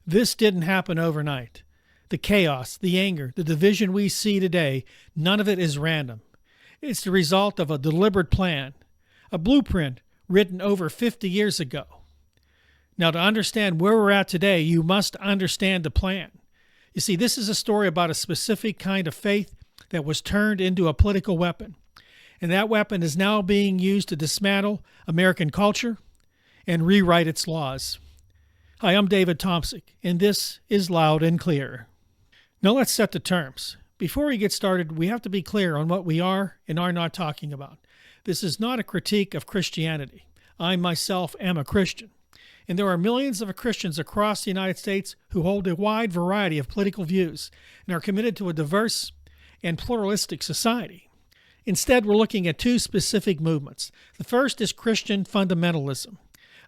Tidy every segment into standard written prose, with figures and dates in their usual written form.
This didn't happen overnight. The chaos, the anger, the division we see today, none of it is random. It's the result of a deliberate plan, a blueprint written over 50 years ago. Now, to understand where we're at today, you must understand the plan. You see, this is a story about a specific kind of faith that was turned into a political weapon. And that weapon is now being used to dismantle American culture and rewrite its laws. Hi, I'm David Tomsic, and this is Loud and Clear. Now let's set the terms. Before we get started, we have to be clear on what we are and are not talking about. This is not a critique of Christianity. I myself am a Christian. And there are millions of Christians across the United States who hold a wide variety of political views and are committed to a diverse and pluralistic society. Instead, we're looking at two specific movements. The first is Christian fundamentalism,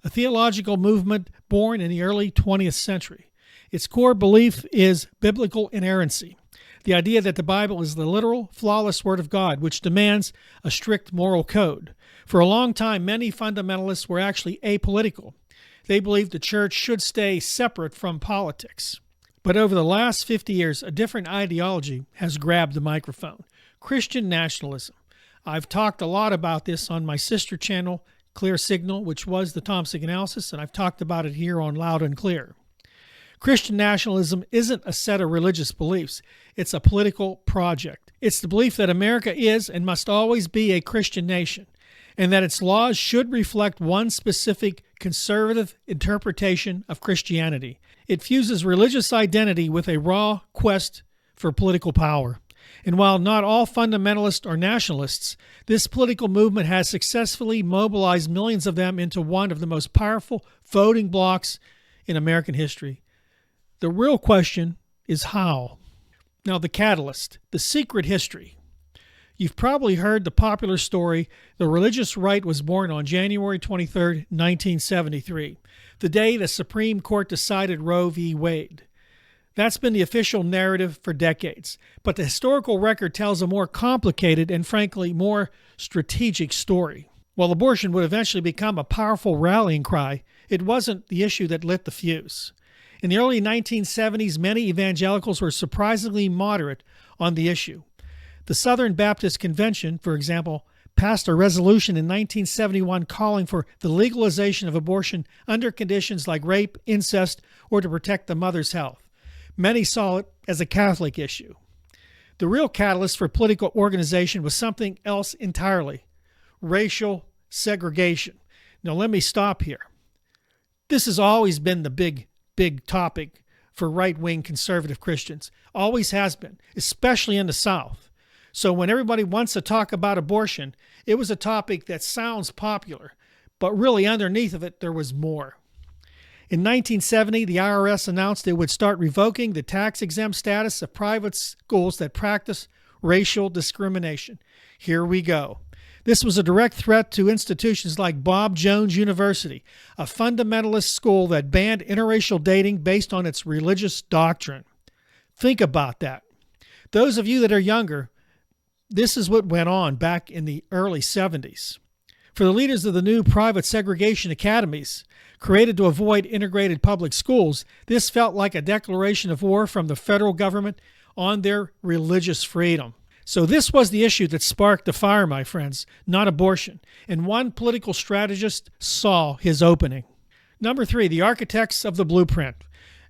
a theological movement born in the early 20th century. Its core belief is biblical inerrancy, the idea that the Bible is the literal, flawless Word of God, which demands a strict moral code. For a long time, many fundamentalists were actually apolitical. They believed the church should stay separate from politics. But over the last 50 years, a different ideology has grabbed the microphone: Christian nationalism. I've talked a lot about this on my sister channel, Clear Signal, which was the Tomsic Analysis, and I've talked about it here on Loud and Clear. Christian nationalism isn't a set of religious beliefs. It's a political project. It's the belief that America is and must always be a Christian nation, and that its laws should reflect one specific conservative interpretation of Christianity. It fuses religious identity with a raw quest for political power. And while not all fundamentalists are nationalists, this political movement has successfully mobilized millions of them into one of the most powerful voting blocs in American history. The real question is how. Now, the catalyst, the secret history. You've probably heard the popular story, the religious right was born on January 23, 1973, the day the Supreme Court decided Roe v. Wade. That's been the official narrative for decades, but the historical record tells a more complicated and frankly more strategic story. While abortion would eventually become a powerful rallying cry, it wasn't the issue that lit the fuse. In the early 1970s, many evangelicals were surprisingly moderate on the issue. The Southern Baptist Convention, for example, passed a resolution in 1971 calling for the legalization of abortion under conditions like rape, incest, or to protect the mother's health. Many saw it as a Catholic issue. The real catalyst for political organization was something else entirely: racial segregation. Now let me stop here. This has always been the big topic for right-wing conservative Christians. Always has been, especially in the South. So when everybody wants to talk about abortion, it was a topic that sounds popular, but really underneath of it, there was more. In 1970, the IRS announced it would start revoking the tax-exempt status of private schools that practice racial discrimination. Here we go. This was a direct threat to institutions like Bob Jones University, a fundamentalist school that banned interracial dating based on its religious doctrine. Think about that. Those of you that are younger, this is what went on back in the early 70s. For the leaders of the new private segregation academies, created to avoid integrated public schools, this felt like a declaration of war from the federal government on their religious freedom. So this was the issue that sparked the fire, my friends, not abortion. And one political strategist saw his opening. Number 3, the architects of the blueprint.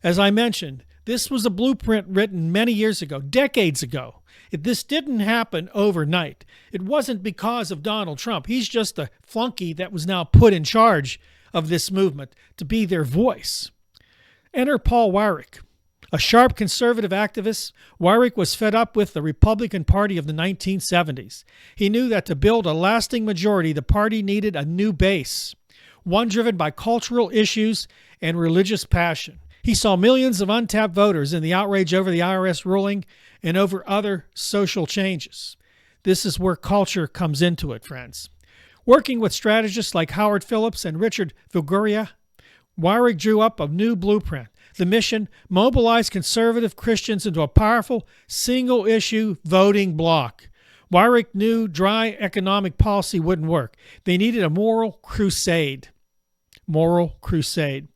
As I mentioned, this was a blueprint written many years ago, decades ago. This didn't happen overnight. It wasn't because of Donald Trump. He's just a flunky that was now put in charge of this movement to be their voice. Enter Paul Weyrich. A sharp conservative activist, Weyrich was fed up with the Republican Party of the 1970s. He knew that to build a lasting majority, the party needed a new base, one driven by cultural issues and religious passion. He saw millions of untapped voters in the outrage over the IRS ruling and over other social changes. This is where culture comes into it, friends. Working with strategists like Howard Phillips and Richard Vigueria, Weyrich drew up a new blueprint. The mission: mobilize conservative Christians into a powerful, single-issue voting bloc. Weyrich knew dry economic policy wouldn't work. They needed a moral crusade. Moral crusade.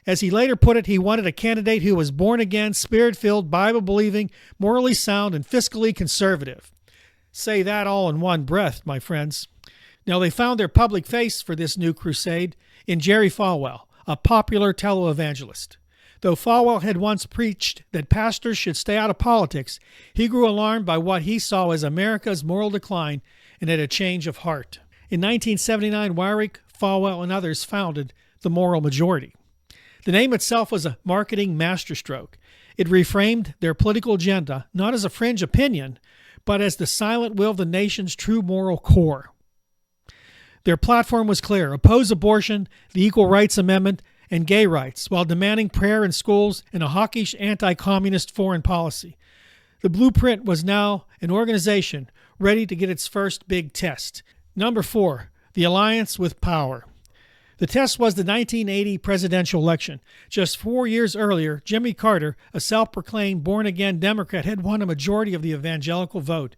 As he later put it, he wanted a candidate who was born again, spirit-filled, Bible-believing, morally sound, and fiscally conservative. Say that all in one breath, my friends. Now, they found their public face for this new crusade in Jerry Falwell, a popular televangelist. Though Falwell had once preached that pastors should stay out of politics, he grew alarmed by what he saw as America's moral decline and had a change of heart. In 1979, Wyrick, Falwell, and others founded the Moral Majority. The name itself was a marketing masterstroke. It reframed their political agenda not as a fringe opinion, but as the silent will of the nation's true moral core. Their platform was clear: oppose abortion, the Equal Rights Amendment, and gay rights, while demanding prayer in schools and a hawkish anti-communist foreign policy. The blueprint was now an organization ready to get its first big test. Number 4, the alliance with power. The test was the 1980 presidential election. Just 4 years earlier, Jimmy Carter, a self-proclaimed born-again Democrat, had won a majority of the evangelical vote.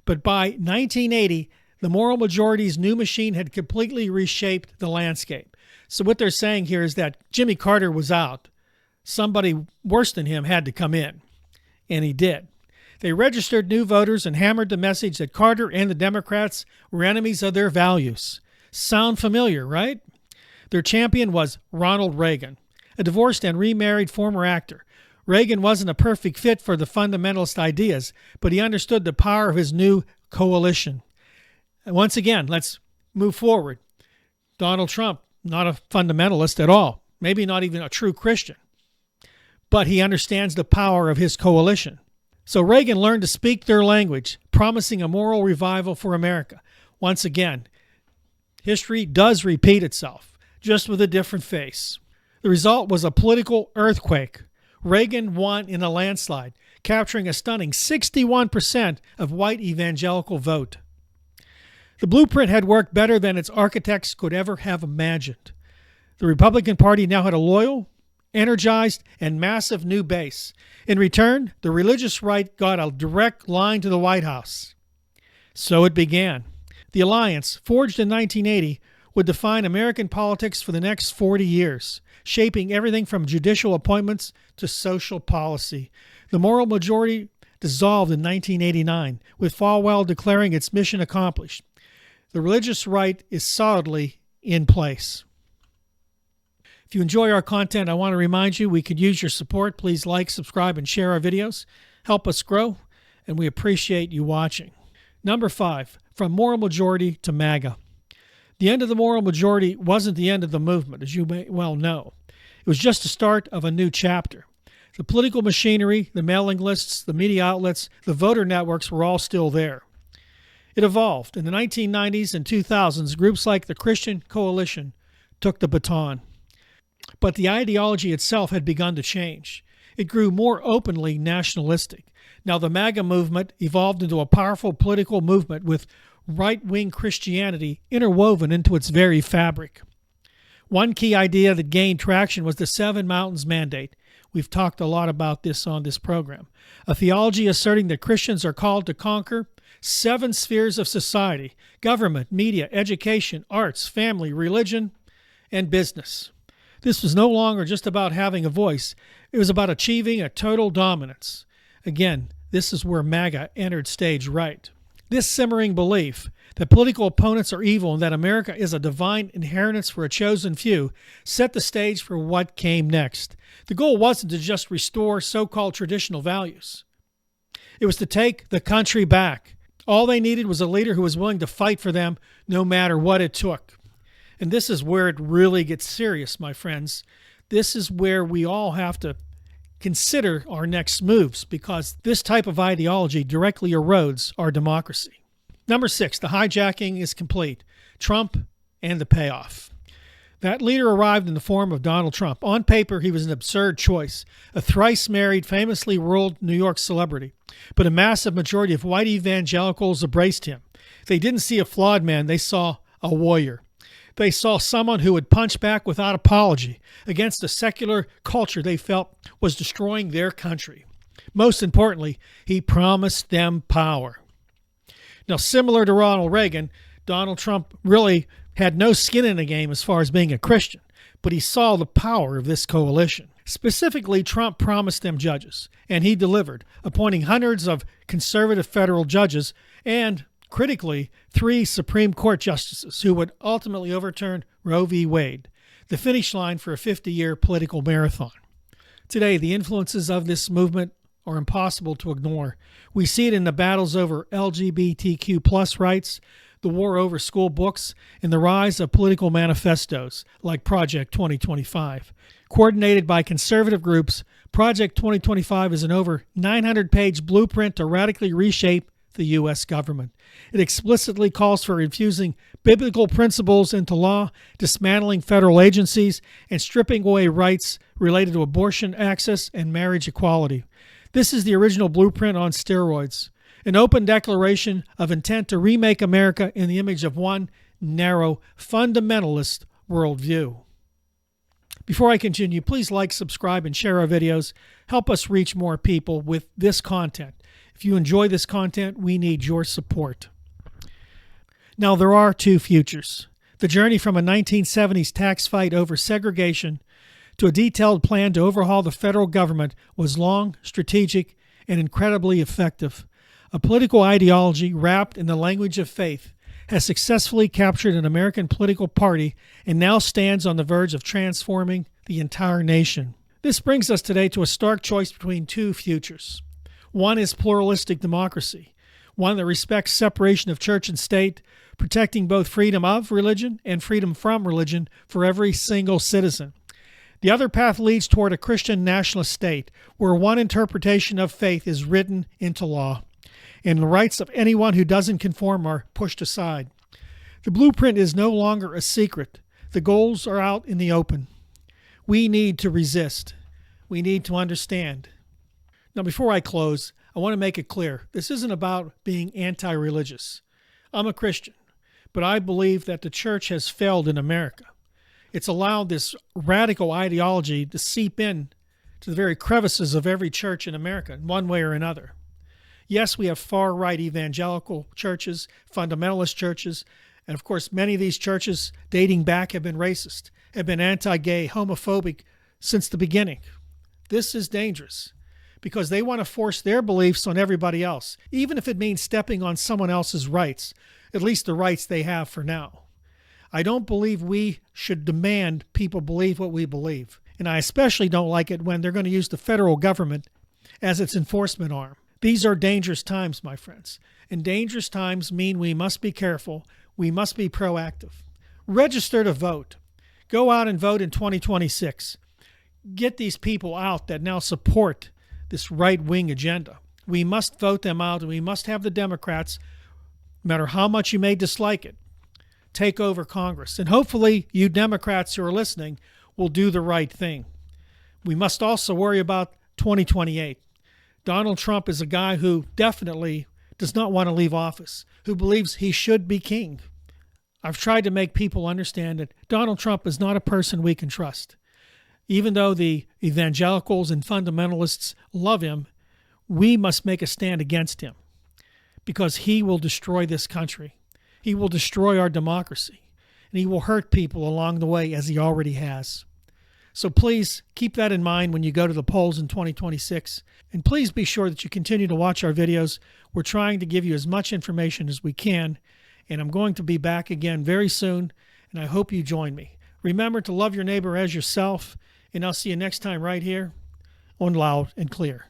But by 1980, the moral majority's new machine had completely reshaped the landscape. So what they're saying here is that Jimmy Carter was out. Somebody worse than him had to come in. And he did. They registered new voters and hammered the message that Carter and the Democrats were enemies of their values. Sound familiar, right? Their champion was Ronald Reagan, a divorced and remarried former actor. Reagan wasn't a perfect fit for the fundamentalist ideas, but he understood the power of his new coalition. And once again, let's move forward. Donald Trump, not a fundamentalist at all, maybe not even a true Christian, but he understands the power of his coalition. So Reagan learned to speak their language, promising a moral revival for America. Once again, history does repeat itself, just with a different face. The result was a political earthquake. Reagan won in a landslide, capturing a stunning 61% of white evangelical vote. The blueprint had worked better than its architects could ever have imagined. The Republican Party now had a loyal, energized, and massive new base. In return, the religious right got a direct line to the White House. So it began. The alliance, forged in 1980, would define American politics for the next 40 years, shaping everything from judicial appointments to social policy. The moral majority dissolved in 1989, with Falwell declaring its mission accomplished. The religious right is solidly in place. If you enjoy our content, I want to remind you we could use your support. Please like, subscribe, and share our videos. Help us grow, and we appreciate you watching. Number 5, from moral majority to MAGA. The end of the moral majority wasn't the end of the movement, as you may well know. It was just the start of a new chapter. The political machinery, the mailing lists, the media outlets, the voter networks were all still there. It evolved. In the 1990s and 2000s, groups like the Christian Coalition took the baton. But the ideology itself had begun to change. It grew more openly nationalistic. Now the MAGA movement evolved into a powerful political movement with right-wing Christianity interwoven into its very fabric. One key idea that gained traction was the Seven Mountains Mandate. We've talked a lot about this on this program. A theology asserting that Christians are called to conquer 7 spheres of society: government, media, education, arts, family, religion, and business. This was no longer just about having a voice. It was about achieving a total dominance. Again, this is where MAGA entered stage right. This simmering belief that political opponents are evil and that America is a divine inheritance for a chosen few set the stage for what came next. The goal wasn't to just restore so-called traditional values. It was to take the country back. All they needed was a leader who was willing to fight for them no matter what it took. And this is where it really gets serious, my friends. This is where we all have to consider our next moves, because this type of ideology directly erodes our democracy. Number 6, the hijacking is complete. Trump and the payoff. That leader arrived in the form of Donald Trump. On paper, he was an absurd choice, a thrice-married, famously world New York celebrity. But a massive majority of white evangelicals embraced him. They didn't see a flawed man, they saw a warrior. They saw someone who would punch back without apology against a secular culture they felt was destroying their country. Most importantly, he promised them power. Now, similar to Ronald Reagan, Donald Trump really had no skin in the game as far as being a Christian, but he saw the power of this coalition. Specifically, Trump promised them judges, and he delivered, appointing hundreds of conservative federal judges and, critically, 3 Supreme Court justices who would ultimately overturn Roe v. Wade, the finish line for a 50-year political marathon. Today, the influences of this movement are impossible to ignore. We see it in the battles over LGBTQ+ rights, the war over school books, and the rise of political manifestos like Project 2025. Coordinated by conservative groups, Project 2025 is an over 900-page blueprint to radically reshape the U.S. government. It explicitly calls for infusing biblical principles into law, dismantling federal agencies, and stripping away rights related to abortion access and marriage equality. This is the original blueprint on steroids, an open declaration of intent to remake America in the image of one narrow, fundamentalist worldview. Before I continue, please like, subscribe, and share our videos. Help us reach more people with this content. If you enjoy this content, we need your support. Now, there are 2 futures. The journey from a 1970s tax fight over segregation to a detailed plan to overhaul the federal government was long, strategic, and incredibly effective. A political ideology wrapped in the language of faith has successfully captured an American political party and now stands on the verge of transforming the entire nation. This brings us today to a stark choice between 2 futures. One is pluralistic democracy, one that respects separation of church and state, protecting both freedom of religion and freedom from religion for every single citizen. The other path leads toward a Christian nationalist state, where one interpretation of faith is written into law, and the rights of anyone who doesn't conform are pushed aside. The blueprint is no longer a secret. The goals are out in the open. We need to resist. We need to understand. Now, before I close, I want to make it clear, this isn't about being anti-religious. I'm a Christian, but I believe that the church has failed in America. It's allowed this radical ideology to seep in to the very crevices of every church in America in one way or another. Yes, we have far-right evangelical churches, fundamentalist churches, and of course many of these churches dating back have been racist, have been anti-gay, homophobic since the beginning. This is dangerous because they want to force their beliefs on everybody else, even if it means stepping on someone else's rights, at least the rights they have for now. I don't believe we should demand people believe what we believe, and I especially don't like it when they're going to use the federal government as its enforcement arm. These are dangerous times, my friends, and dangerous times mean we must be careful. We must be proactive. Register to vote. Go out and vote in 2026. Get these people out that now support this right-wing agenda. We must vote them out, and we must have the Democrats, no matter how much you may dislike it, take over Congress. And hopefully you Democrats who are listening will do the right thing. We must also worry about 2028. Donald Trump is a guy who definitely does not want to leave office, who believes he should be king. I've tried to make people understand that Donald Trump is not a person we can trust. Even though the evangelicals and fundamentalists love him, we must make a stand against him because he will destroy this country. He will destroy our democracy, and he will hurt people along the way as he already has. So please keep that in mind when you go to the polls in 2026. And please be sure that you continue to watch our videos. We're trying to give you as much information as we can. And I'm going to be back again very soon. And I hope you join me. Remember to love your neighbor as yourself. And I'll see you next time right here on Loud and Clear.